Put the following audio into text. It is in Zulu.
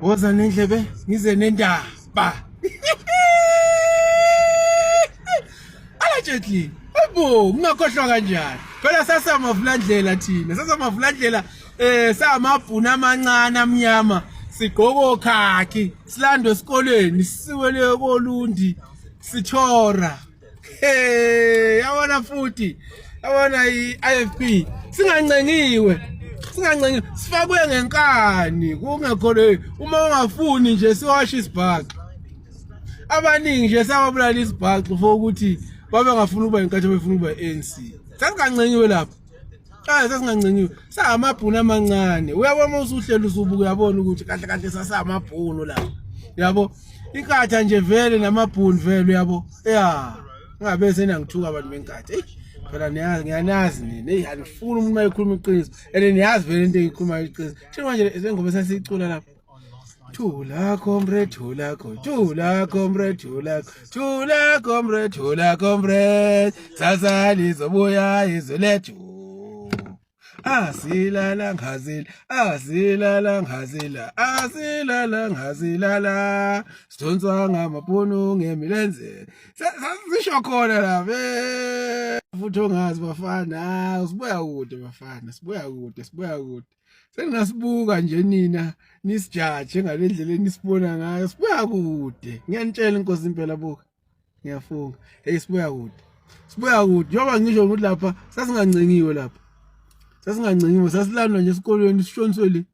Woza nendlebe ngize nendaba. Allegedly. Ebo, ngakhohlwa kanjani? Phela sasamavlandlela thina. Sasamavlandlela samabhuna amancane amnyama. Sigqoko khaki, silando esikoleni, siwele koLundi, sithora. Yabona futhi. Yabona iIFP. Singancengiwe. Sifakwe ngenkani kungekhole uma ungafuni nje siwasha isibhaqa. Abaningi nje sababulala isibhaqa for ukuthi babe ngafuna ukuba inkathi befuna ukuba ANC. Sasingancengiwe lapha. Sasingancengiwe. Samabhuna amancane. Uyabona usuhlela usubuka uyabona ukuthi kahle sasamabhunu lapha. Yabo inkatha nje vele namabhunu vele uyabo. Ngabe senangithuka abantu benkathi. Phela ngiyanazi nini hey angifuni umuntu mayekhuluma iqiniso niyazi vele into engikhuluma iqiniso nje manje sengoba sasicula lapha thula comrade comrade sazali zobuya izolethu asilala ngazilala sidonswa ngamabhunu ngemilenze sasisho khona la futhi ongazi bafana sibuya kude bafana sibuya kude seningasibuka nje nina nisijaje ngalendlela enisibona ngayo sibuya kude ngiyanitshela inkosi impela buka ngiyafunga sibuya kude njengoba ngisho ukuthi lapha sasingancengiwe sasilanda nje esikolweni sishoniswe le